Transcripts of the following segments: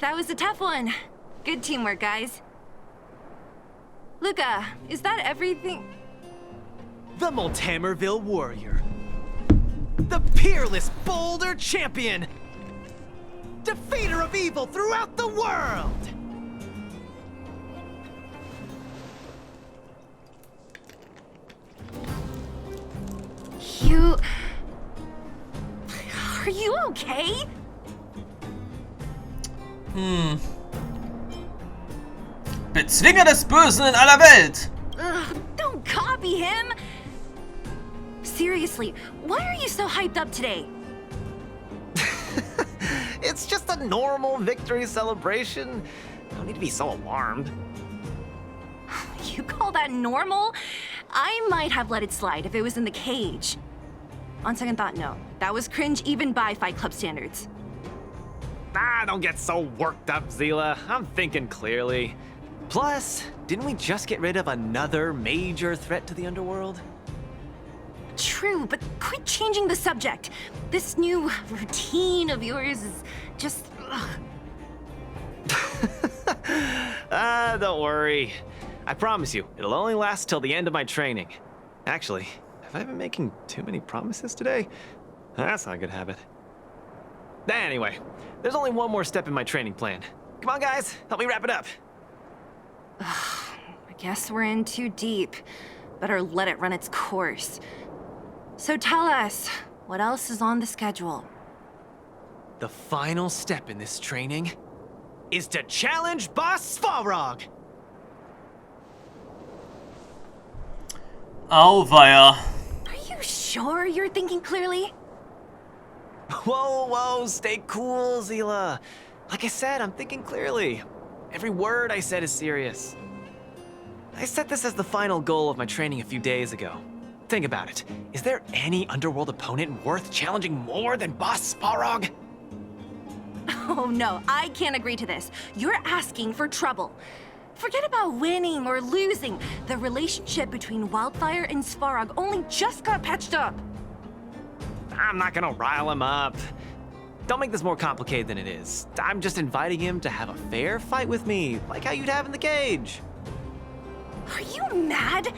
that was a tough one. Good teamwork, guys. Luka, is that everything? The Multamerville warrior. The peerless boulder champion. Defeater of evil throughout the world. Are you okay? Bezwinger des Bösen in aller Welt! Ugh, don't copy him! Seriously, why are you so hyped up today? It's just a normal victory celebration. No need to be so alarmed. You call that normal? I might have let it slide if it was in the cage. On second thought, no. That was cringe even by Fight Club standards. Don't get so worked up, Zila. I'm thinking clearly. Plus, didn't we just get rid of another major threat to the underworld? True, but quit changing the subject. This new routine of yours is just... Don't worry. I promise you, it'll only last till the end of my training. Actually, have I been making too many promises today? That's not a good habit. Anyway, there's only one more step in my training plan. Come on, guys, help me wrap it up. I guess we're in too deep. Better let it run its course. So tell us, what else is on the schedule? The final step in this training is to challenge Boss Svarog. Auweia. Are you sure you're thinking clearly? Whoa, stay cool, Zila. Like I said, I'm thinking clearly. Every word I said is serious. I set this as the final goal of my training a few days ago. Think about it. Is there any underworld opponent worth challenging more than Boss Svarog? Oh no, I can't agree to this. You're asking for trouble. Forget about winning or losing. The relationship between Wildfire and Svarog only just got patched up. I'm not gonna rile him up. Don't make this more complicated than it is. I'm just inviting him to have a fair fight with me, like how you'd have in the cage. Are you mad?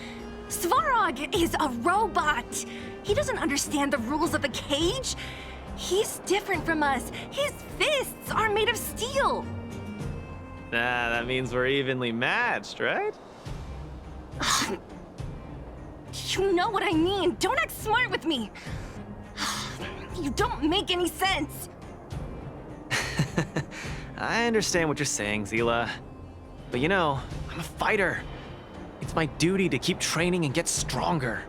Svarog is a robot. He doesn't understand the rules of the cage. He's different from us. His fists are made of steel. That means we're evenly matched, right? You know what I mean. Don't act smart with me. You don't make any sense. I understand what you're saying, Zila. But you know, I'm a fighter. It's my duty to keep training and get stronger.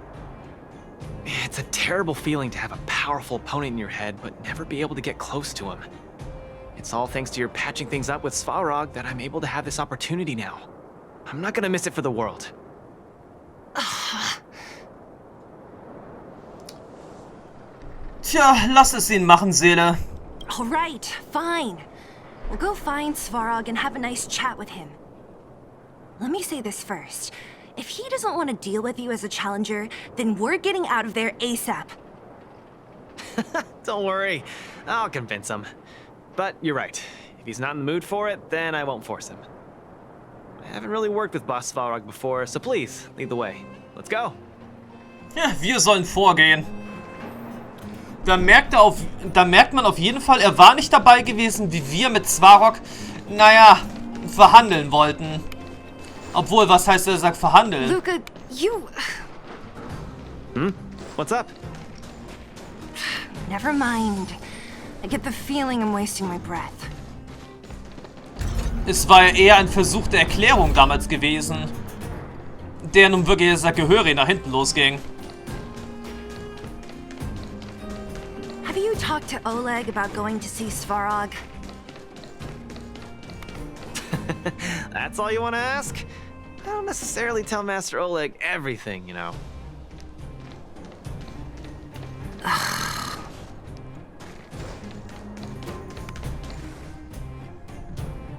It's a terrible feeling to have a powerful opponent in your head, but never be able to get close to him. It's all thanks to your patching things up with Svarog that I'm able to have this opportunity now. I'm not gonna miss it for the world. Tja, lass es ihn machen, Seele. All right, fine. We'll go find Svarog and have a nice chat with him. Let me say this first. If he doesn't want to deal with you as a challenger, then we're getting out of there ASAP. Don't worry, I'll convince him. But you're right. If he's not in the mood for it, then I won't force him. I haven't really worked with Boss Svarog before, so please, lead the way. Let's go. Ja, wir sollen vorgehen. Da merkt man auf jeden Fall, er war nicht dabei gewesen, wie wir mit Svarog, naja, verhandeln wollten. Obwohl, was heißt, er sagt verhandeln? Luka, you... What's up? Never mind. I get the feeling I'm wasting my breath. Es war ja eher ein Versuch der Erklärung damals gewesen, der nun wirklich gehörig nach hinten losging. Have you talked to Oleg about going to see Svarog? That's all you want to ask? I don't necessarily tell Master Oleg everything, you know.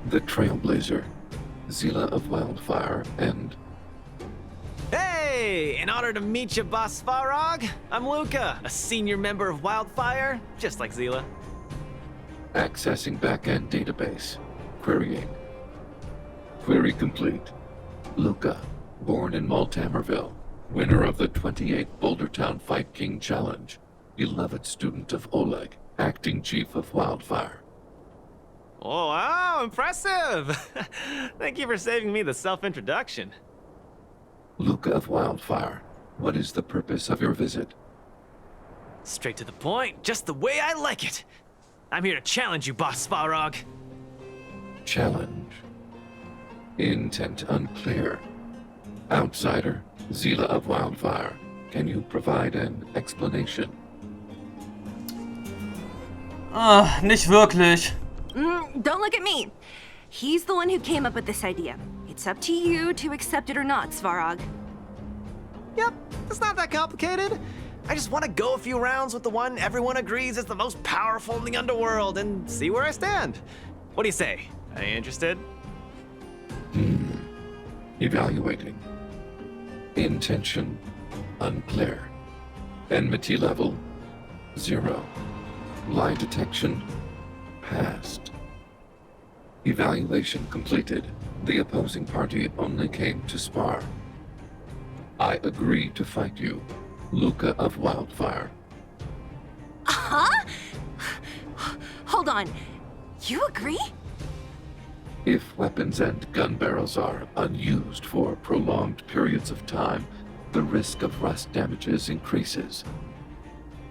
The Trailblazer, Zila of Wildfire, and... Hey! In honor to meet you, Boss Svarog, I'm Luka, a senior member of Wildfire, just like Zila. Accessing backend database. Querying. Query complete. Luka, born in Maltamerville, winner of the 28th Bouldertown Fight King Challenge, beloved student of Oleg, acting chief of Wildfire. Oh, wow, impressive! Thank you for saving me the self-introduction. Luka of Wildfire, what is the purpose of your visit? Straight to the point, just the way I like it. I'm here to challenge you, Boss Svarog. Challenge. Intent unclear. Outsider, Zila of Wildfire, can you provide an explanation? Nicht wirklich. Don't look at me. He's the one who came up with this idea. It's up to you to accept it or not, Svarog. Yep, it's not that complicated. I just want to go a few rounds with the one everyone agrees is the most powerful in the underworld and see where I stand. What do you say? Are you interested? Evaluating. Intention unclear. Enmity level 0. Lie detection passed. Evaluation completed. The opposing party only came to spar. I agree to fight you, Luka of Wildfire. Huh? Hold on. You agree? If weapons and gun barrels are unused for prolonged periods of time, the risk of rust damages increases.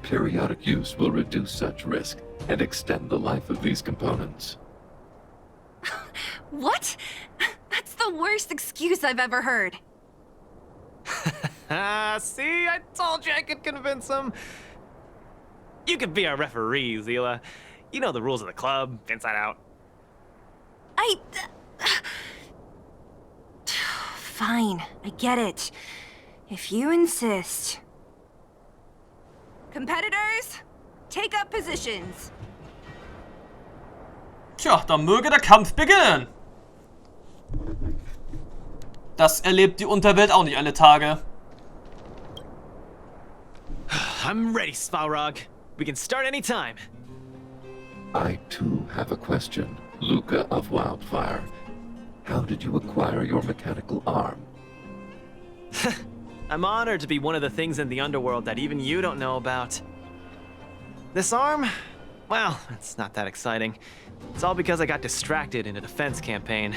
Periodic use will reduce such risk and extend the life of these components. What? That's the worst excuse I've ever heard. See, I told you I could convince him. You could be our referee, Zila. You know the rules of the club, inside out. Fine, I get it. If you insist. Competitors, take up positions. Tja, dann möge der Kampf beginnen. Das erlebt die Unterwelt auch nicht alle Tage. I'm ready, Svarog. We can start anytime. I too have a question, Luka of Wildfire. How did you acquire your mechanical arm? I'm honored to be one of the things in the underworld that even you don't know about. This arm? Well, it's not that exciting. It's all because I got distracted in a defense campaign.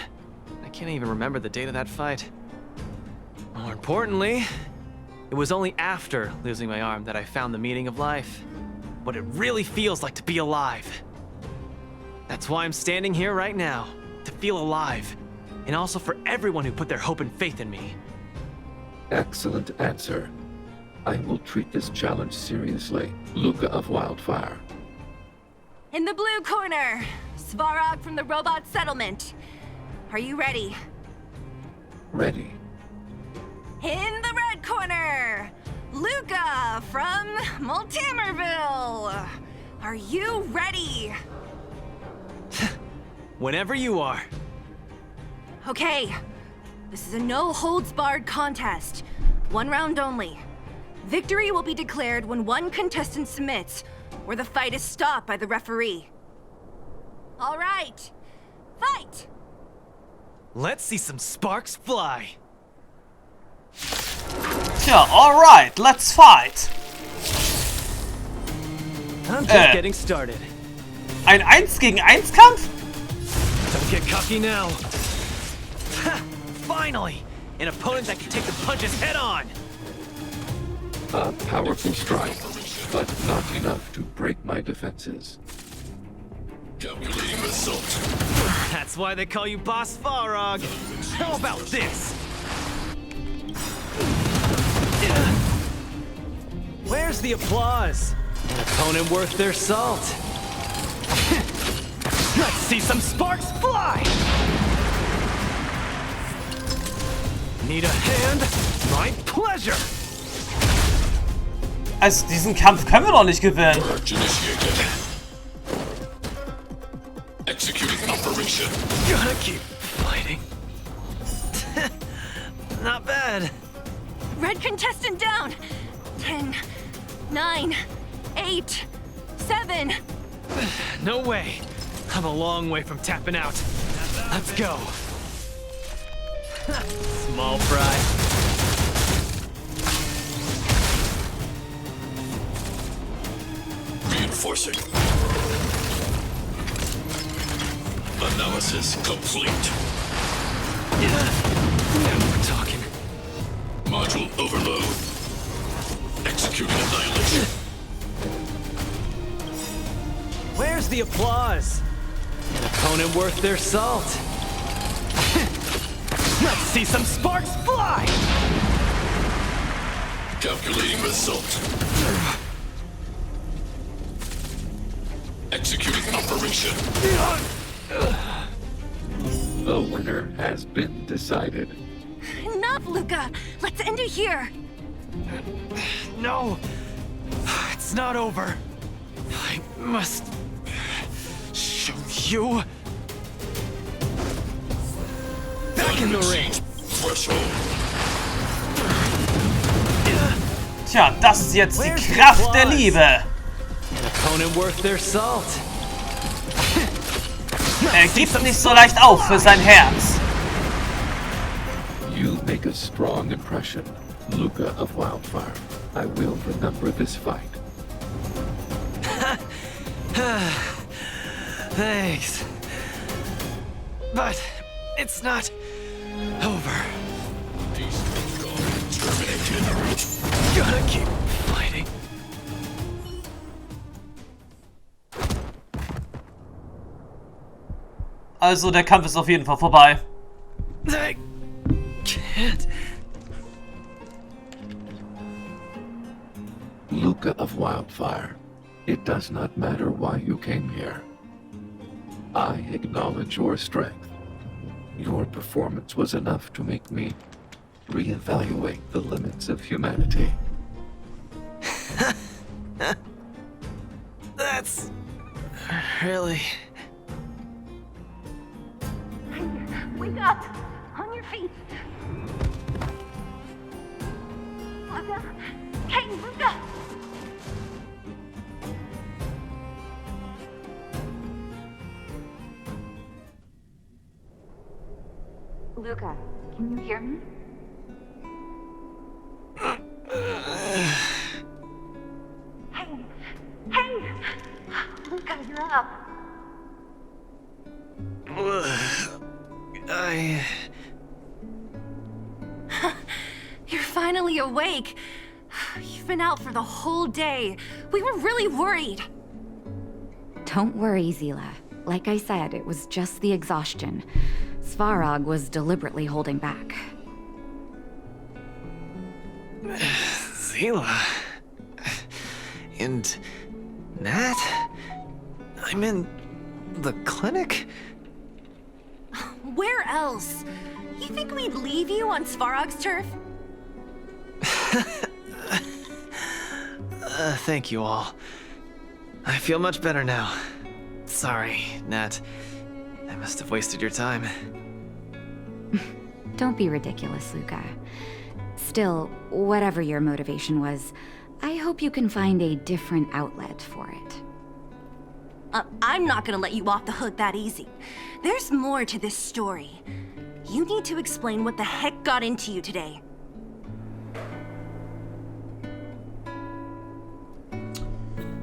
I can't even remember the date of that fight. More importantly, it was only after losing my arm that I found the meaning of life. What it really feels like to be alive. That's why I'm standing here right now, to feel alive. And also for everyone who put their hope and faith in me. Excellent answer. I will treat this challenge seriously, Luka of Wildfire. In the blue corner, Svarog from the robot settlement. Are you ready? Ready. In the red corner, Luka from Maltamerville. Are you ready? Whenever you are. Okay, this is a no-holds-barred contest. 1 round only. Victory will be declared when one contestant submits, or the fight is stopped by the referee. All right, fight! Let's see some sparks fly. Tja, alright, let's fight. I'm just getting started. Ein 1 gegen 1 Kampf? Don't get cocky now. Ha! Finally! An opponent that can take the punches head on! A powerful strike, but not enough to break my defenses. Calculating result. That's why they call you Boss Svarog. How about this? Where's the applause? An opponent worth their salt. Let's see some sparks fly! Need a hand? My pleasure! Also diesen Kampf können wir doch nicht gewinnen. Purge initiated. Executing operation. Gotta keep fighting. Not bad. Red contestant down. 10, 9, 8, 7. No way. I'm a long way from tapping out. Let's go. Small fry. Reinforcing. Analysis complete. Now we're talking. Module overload. Executing annihilation. Where's the applause? An opponent worth their salt. Let's see some sparks fly! Calculating result. Executing operation. The winner has been decided. Enough, Luka! Let's end it here! No! It's not over. I must show you. Back in the ring. Threshold. Tja, das ist jetzt die Kraft der Liebe. An opponent worth their salt. Er gibt nicht so leicht auf für sein Herz. You make a strong impression, Luka of Wildfire. I will remember this fight. Thanks. But it's not over. Terminated. Gotta keep fighting. Also, der Kampf ist auf jeden Fall vorbei. I can't. Luka of Wildfire, it does not matter why you came here. I acknowledge your strength. Your performance was enough to make me reevaluate the limits of humanity. That's really... Wake up! On your feet! Luka? Hey, Luka! Luka, can you hear me? Hey! Luka, you're up! You're finally awake. You've been out for the whole day. We were really worried. Don't worry, Zila. Like I said, it was just the exhaustion. Svarog was deliberately holding back. Zila... And... Nat? I'm in... the clinic? Where else? You think we'd leave you on Svarog's turf? Thank you all. I feel much better now. Sorry, Nat. I must have wasted your time. Don't be ridiculous, Luka. Still, whatever your motivation was, I hope you can find a different outlet for it. I'm not gonna let you off the hook that easy. There's more to this story. You need to explain what the heck got into you today.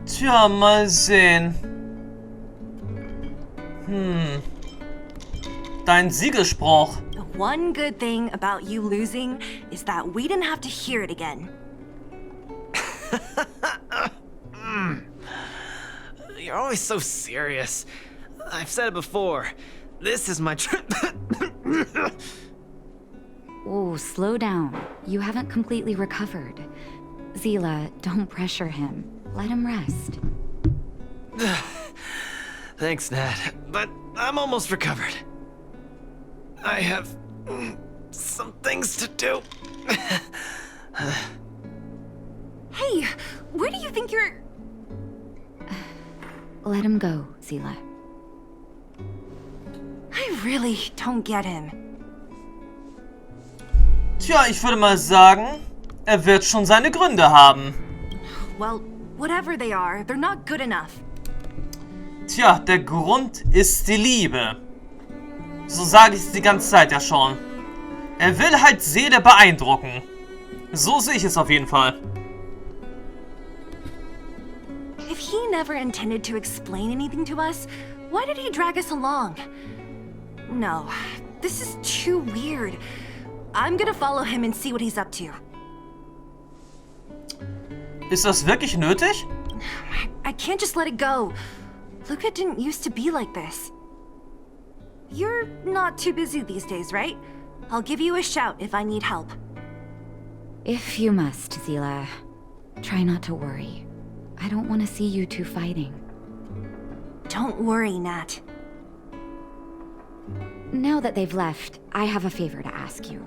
Tja, mal sehen. Dein Siegesspruch. The one good thing about you losing is that we didn't have to hear it again. You're always so serious. I've said it before. This is my trip. Oh, slow down. You haven't completely recovered. Zila, don't pressure him. Let him rest. Thanks, Nat, but I'm almost recovered. I have some things to do. Hey, where do you think you're... Let him go, Zila. I really don't get him. Tja, ich würde mal sagen, er wird schon seine Gründe haben. Well, whatever they are, they're not good enough. Tja, der Grund ist die Liebe. So sage ich es die ganze Zeit ja schon. Er will halt Seele beeindrucken. So sehe ich es auf jeden Fall. If he never intended to explain anything to us, why did he drag us along? No, this is too weird. I'm gonna follow him and see what he's up to. Ist das wirklich nötig? I can't just let it go. Luka didn't used to be like this. You're not too busy these days, right? I'll give you a shout if I need help. If you must, Zila, try not to worry. I don't want to see you two fighting. Don't worry, Nat. Now that they've left, I have a favor to ask you.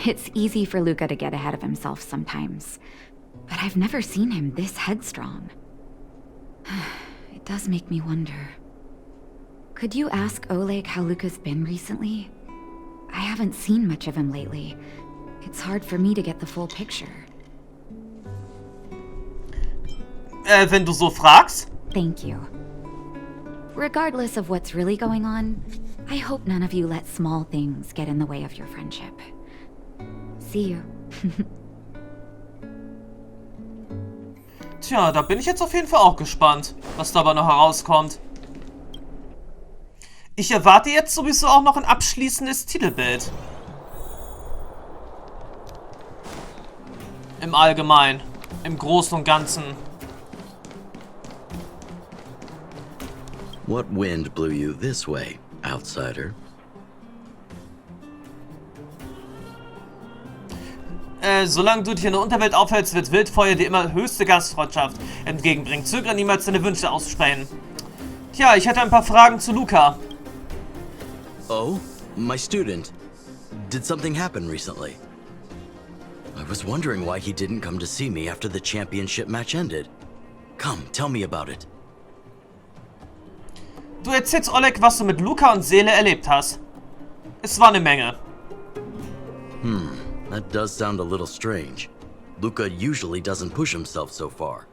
It's easy for Luka to get ahead of himself sometimes, but I've never seen him this headstrong. It does make me wonder. Could you ask Oleg how Luka's been recently? I haven't seen much of him lately. It's hard for me to get the full picture. Wenn du so fragst? Thank you. Regardless of what's really going on, I hope none of you let small things get in the way of your friendship. See you. Tja, da bin ich jetzt auf jeden Fall auch gespannt, was dabei noch herauskommt. Ich erwarte jetzt sowieso auch noch ein abschließendes Titelbild. Im Allgemeinen, im Großen und Ganzen. What wind blew you this way, outsider? Solange du dich in der Unterwelt aufhältst, wird Wildfeuer dir immer höchste Gastfreundschaft entgegenbringen. Zögere niemals, deine Wünsche auszusprechen. Tja, ich hätte ein paar Fragen zu Luka. Oh, my student. Did something happen recently? I was wondering why he didn't come to see me after the championship match ended. Come, tell me about it. Du erzählst Oleg, was du mit Luka und Seele erlebt hast. Es war eine Menge. That does sound a little strange. Luka usually doesn't push himself so far.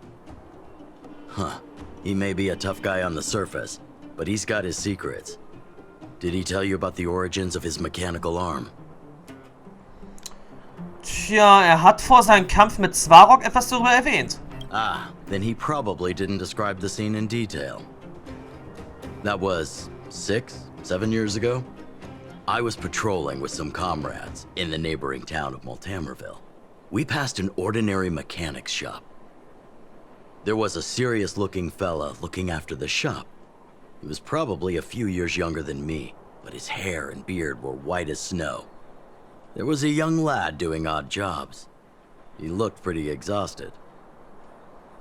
Huh. He may be a tough guy on the surface, but he's got his secrets. Did he tell you about the origins of his mechanical arm? Tja, hat vor seinem Kampf mit Svarog etwas darüber erwähnt. Ah, then he probably didn't describe the scene in detail. That was 7 years ago? I was patrolling with some comrades in the neighboring town of Multamerville. We passed an ordinary mechanic's shop. There was a serious-looking fella looking after the shop. He was probably a few years younger than me, but his hair and beard were white as snow. There was a young lad doing odd jobs. He looked pretty exhausted.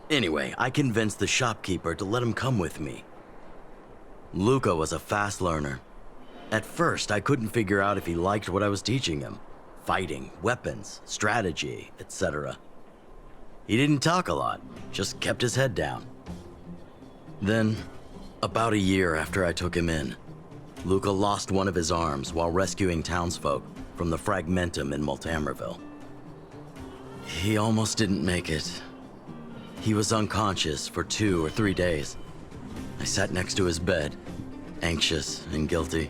Anyway, I convinced the shopkeeper to let him come with me. Luka was a fast learner. At first, I couldn't figure out if he liked what I was teaching him. Fighting, weapons, strategy, etc. He didn't talk a lot, just kept his head down. Then, about a year after I took him in, Luka lost one of his arms while rescuing townsfolk from the Fragmentum in Multamerville. He almost didn't make it. He was unconscious for 2 or 3 days. I sat next to his bed, anxious and guilty.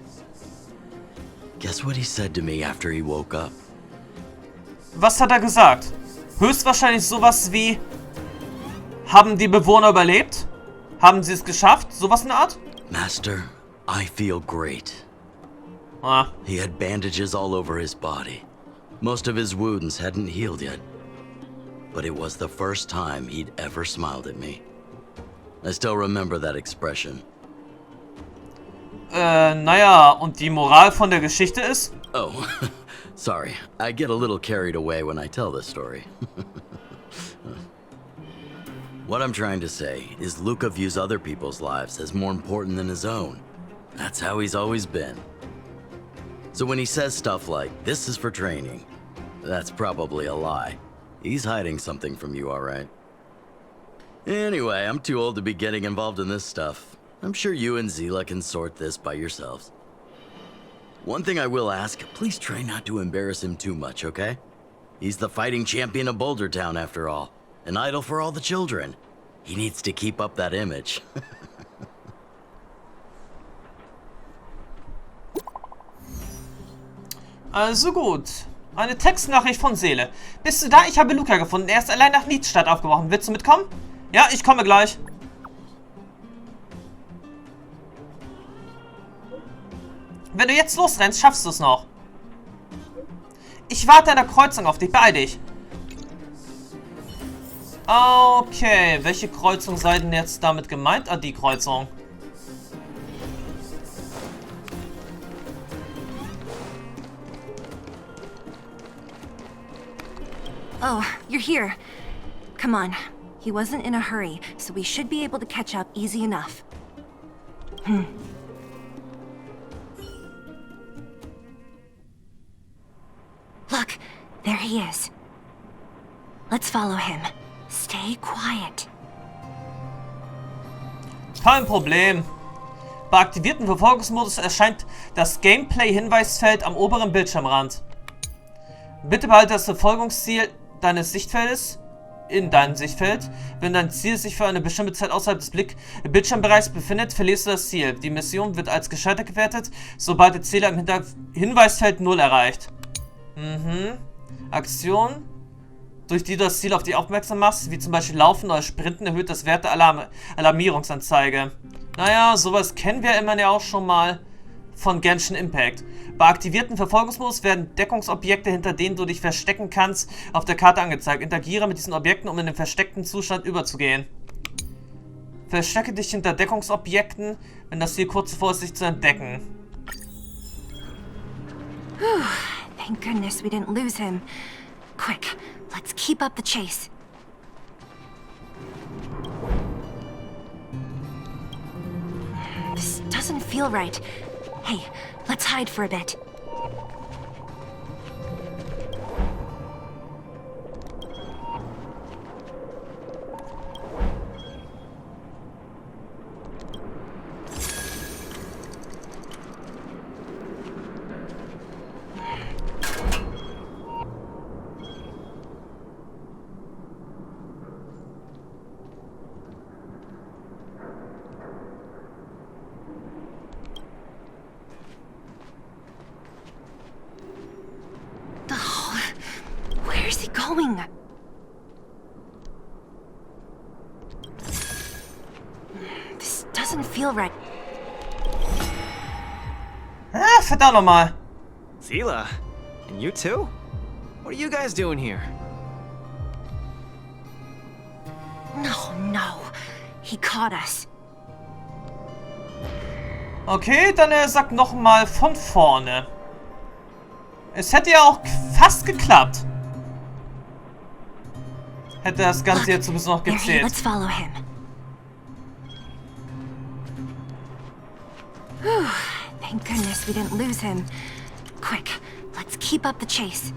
Guess what he said to me after he woke up? Was hat er gesagt? Höchstwahrscheinlich sowas wie: Haben die Bewohner überlebt? Haben sie es geschafft? Sowas in der Art? Master, I feel great. Ah. He had bandages all over his body. Most of his wounds hadn't healed yet. But it was the first time he'd ever smiled at me. I still remember that expression. Naja, und die Moral von der Geschichte ist? Oh, sorry. I get a little carried away when I tell this story. What I'm trying to say is Luka views other people's lives as more important than his own. That's how he's always been. So when he says stuff like, "This is for training," that's probably a lie. He's hiding something from you, all right? Anyway, I'm too old to be getting involved in this stuff. I'm sure you and Zila can sort this by yourselves. One thing I will ask, please try not to embarrass him too much, okay? He's the fighting champion of Boulder Town, after all. An idol for all the children. He needs to keep up that image. Also gut. Eine Textnachricht von Seele. Bist du da? Ich habe Luka gefunden. Er ist allein nach Nächstes aufgebrochen. Willst du mitkommen? Ja, ich komme gleich. Wenn du jetzt losrennst, schaffst du es noch. Ich warte an der Kreuzung auf dich. Beeil dich. Okay, welche Kreuzung sei denn jetzt damit gemeint? Ah, die Kreuzung. Oh, you're here. Come on. He wasn't in a hurry, so we should be able to catch up easy enough. Look, there he is. Let's follow him. Stay quiet. Kein Problem. Bei aktivierten Verfolgungsmodus erscheint das Gameplay-Hinweisfeld am oberen Bildschirmrand. Bitte behalte das Verfolgungsziel deines Sichtfeldes in deinem Sichtfeld. Wenn dein Ziel sich für eine bestimmte Zeit außerhalb des Bildschirmbereichs befindet, verlierst du das Ziel. Die Mission wird als gescheitert gewertet, sobald der Zähler im Hinweisfeld 0 erreicht. Aktion, durch die du das Ziel auf dich aufmerksam machst, wie zum Beispiel Laufen oder Sprinten, erhöht das Wert der Alarmierungsanzeige. Naja, sowas kennen wir immerhin ja auch schon mal von Genshin Impact. Bei aktivierten Verfolgungsmodus werden Deckungsobjekte, hinter denen du dich verstecken kannst, auf der Karte angezeigt. Interagiere mit diesen Objekten, um in den versteckten Zustand überzugehen. Verstecke dich hinter Deckungsobjekten, wenn das Ziel kurz davor ist, dich zu entdecken. Thank goodness we didn't lose him. Quick, let's keep up the chase. This doesn't feel right. Hey, let's hide for a bit. Where's he going? This doesn't feel right. Ah, verdammt nochmal. Seele, and you too? What are you guys doing here? No. He caught us. Okay, dann sagt nochmal von vorne. Es hätte ja auch fast geklappt. Hätte das Ganze jetzt sowieso noch gezählt. Let's follow him. Thank goodness we didn't lose him. Quick, let's keep up the chase.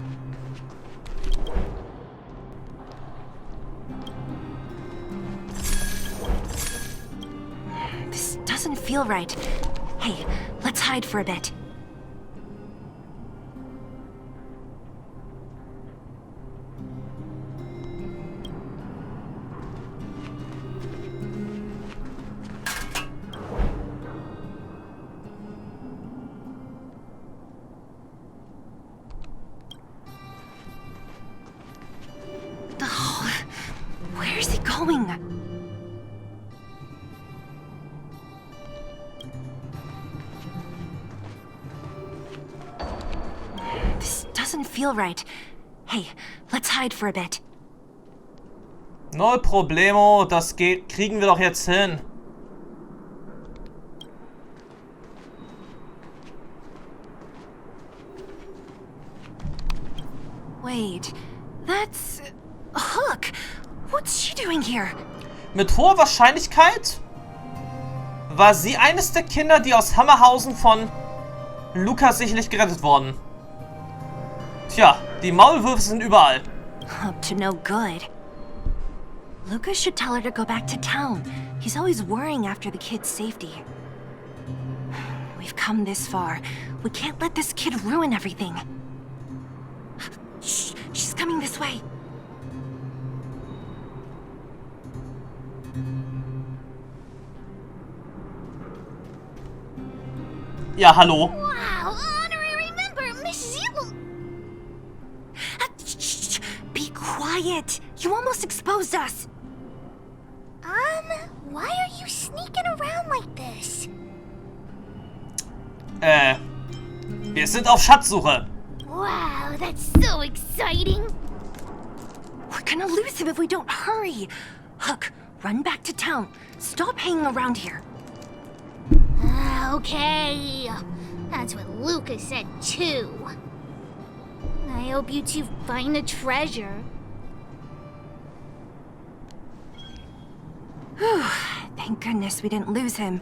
This doesn't feel right. Hey, let's hide for a bit. Where's he going? This doesn't feel right. Hey, let's hide for a bit. No problemo, das kriegen wir doch jetzt hin. Wait, that's Hook. What's she doing here? Mit hoher Wahrscheinlichkeit war sie eines der Kinder, die aus Hammerhausen von Luka sicherlich gerettet wurden. Tja, die Maulwürfe sind überall. Up to no good. Luka should tell her to go back to town. He's always worrying after the kid's safety. We've come this far. We can't let this kid ruin everything. Shh, she's coming this way. Ja, hallo. Wow, honorary member, Miss Zilla. quiet! You almost exposed us! Why are you sneaking around like this? Wir sind auf Schatzsuche. Wow, that's so exciting! We're gonna lose him if we don't hurry! Hook, run back to town. Stop hanging around here. Okay. That's what Luka said too. I hope you two find the treasure. Whew, thank goodness we didn't lose him.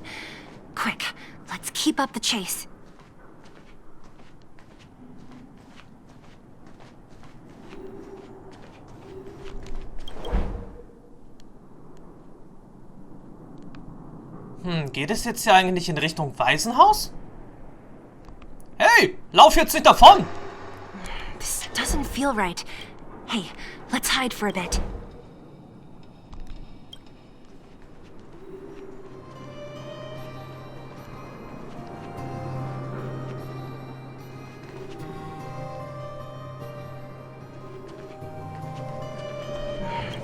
Quick, let's keep up the chase. Geht es jetzt hier eigentlich in Richtung Waisenhaus? Hey, lauf jetzt nicht davon! This doesn't feel right. Hey, let's hide for a bit.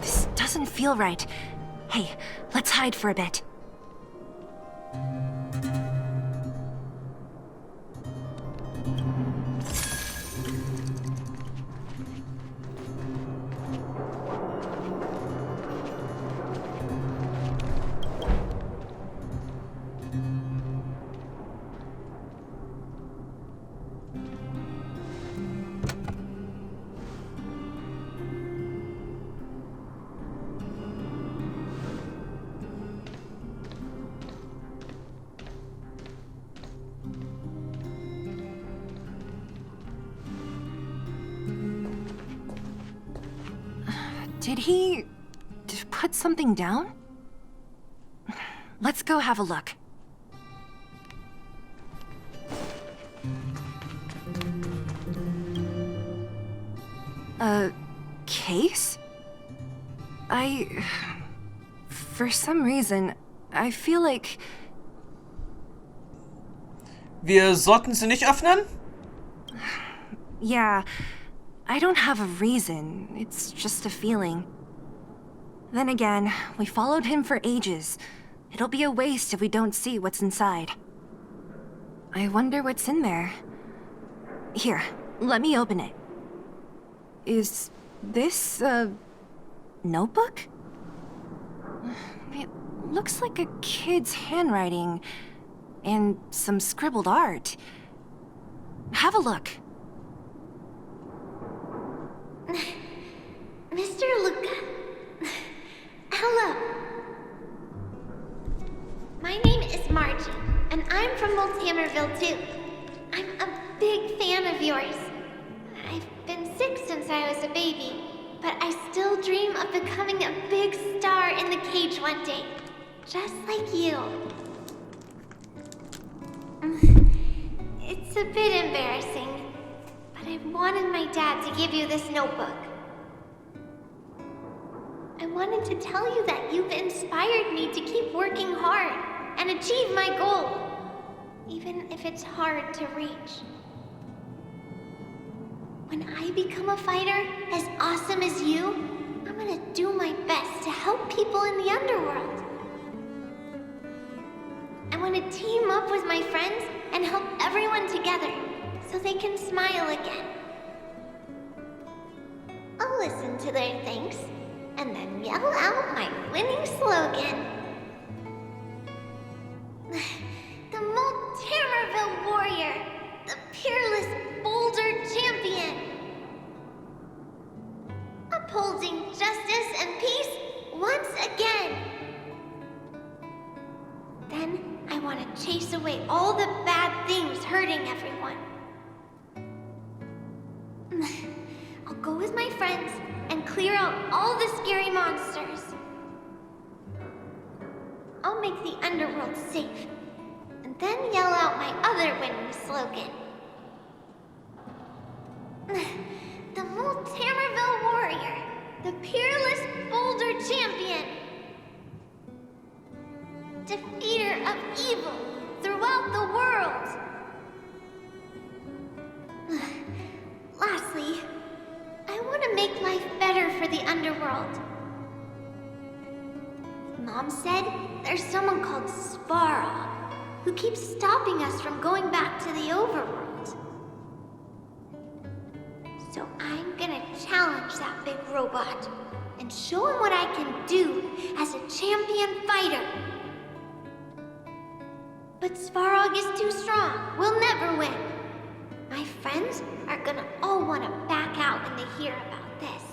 This doesn't feel right. Hey, let's hide for a bit. Did he put something down? Let's go have a look. A case? For some reason, I feel like... Wir sollten sie nicht öffnen? Yeah, I don't have a reason. It's just a feeling. Then again, we followed him for ages. It'll be a waste if we don't see what's inside. I wonder what's in there. Here, let me open it. Is this a notebook? It looks like a kid's handwriting and some scribbled art. Have a look. Mr. Luka. Hello. My name is Margie, and I'm from Multihammerville too. I'm a big fan of yours. I've been sick since I was a baby, but I still dream of becoming a big star in the cage one day, just like you. It's a bit embarrassing, but I wanted my dad to give you this notebook. I wanted to tell you that you've inspired me to keep working hard and achieve my goal, even if it's hard to reach. When I become a fighter as awesome as you, I'm gonna do my best to help people in the underworld. I want to team up with my friends and help everyone together so they can smile again. I'll listen to their thanks and then yell out my winning slogan. The Multihammerville warrior, the peerless boulder champion. Upholding justice and peace once again. Then I want to chase away all the bad things hurting everyone. I'll go with my friends and clear out all the scary monsters. I'll make the underworld safe, and then yell out my other winning slogan. The Multihammerville warrior, the peerless boulder champion. Defeater of evil throughout the world. Lastly, I want to make life better for the underworld. Mom said there's someone called Svarog who keeps stopping us from going back to the overworld. So I'm gonna challenge that big robot and show him what I can do as a champion fighter. But Svarog is too strong. We'll never win. My friends are gonna all want to back out when they hear about this.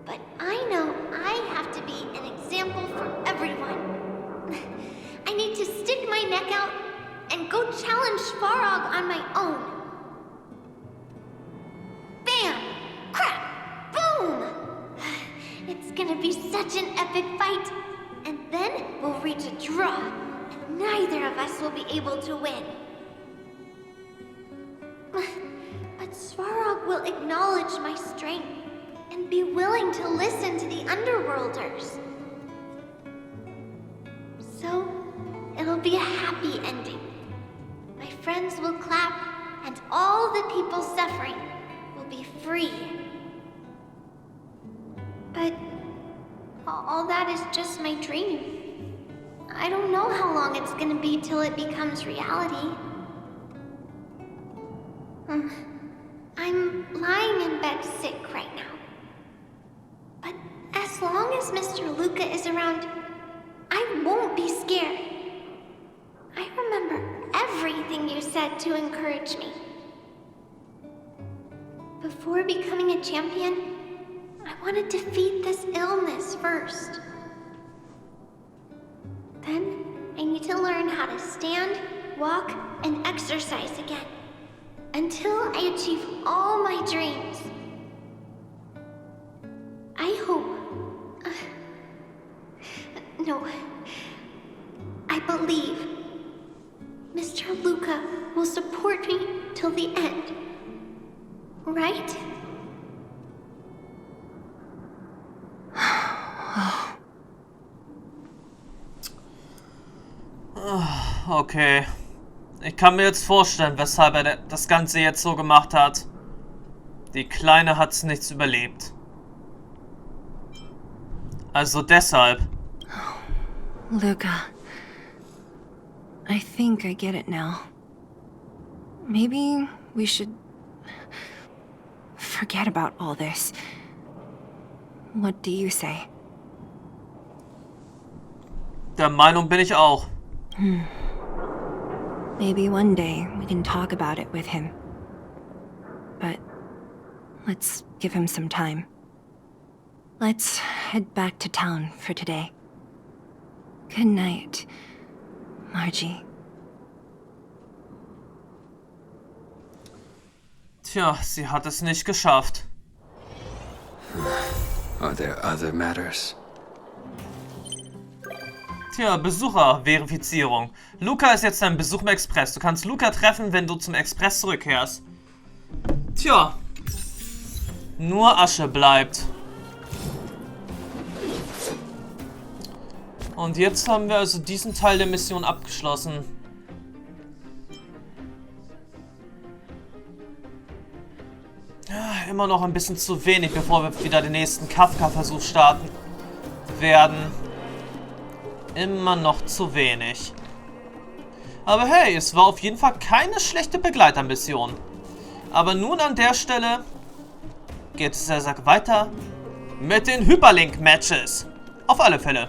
But I know I have to be an example for everyone. I need to stick my neck out and go challenge Svarog on my own. Bam! Crap! Boom! It's gonna be such an epic fight. And then we'll reach a draw, and neither of us will be able to win. But Svarog will acknowledge my strength and be willing to listen to the Underworlders. So, it'll be a happy ending. My friends will clap, and all the people suffering will be free. But all that is just my dream. I don't know how long it's gonna be till it becomes reality. I'm lying in bed sick right now. But as long as Mr. Luka is around, I won't be scared. I remember everything you said to encourage me. Before becoming a champion, I want to defeat this illness first. Then, I need to learn how to stand, walk, and exercise again. Until I achieve all my dreams. I hope... no. I believe Mr. Luka will support me till the end. Right? Okay. Ich kann mir jetzt vorstellen, weshalb er das Ganze jetzt so gemacht hat. Die Kleine hat's nichts überlebt. Also deshalb. Luka. I think I get it now. Maybe we should forget about all this. What do you say? Der Meinung bin ich auch. Maybe one day we can talk about it with him. But let's give him some time. Let's head back to town for today. Good night, Margie. Tja, sie hat es nicht geschafft. Are there other matters? Tja, Besucherverifizierung. Luka ist jetzt dein Besuch im Express. Du kannst Luka treffen, wenn du zum Express zurückkehrst. Tja. Nur Asche bleibt. Und jetzt haben wir also diesen Teil der Mission abgeschlossen. Ja, immer noch ein bisschen zu wenig, bevor wir wieder den nächsten Kafka-Versuch starten werden. Immer noch zu wenig. Aber hey, es war auf jeden Fall keine schlechte Begleitermission. Aber nun an der Stelle geht es weiter mit den Hyperlink-Matches. Auf alle Fälle.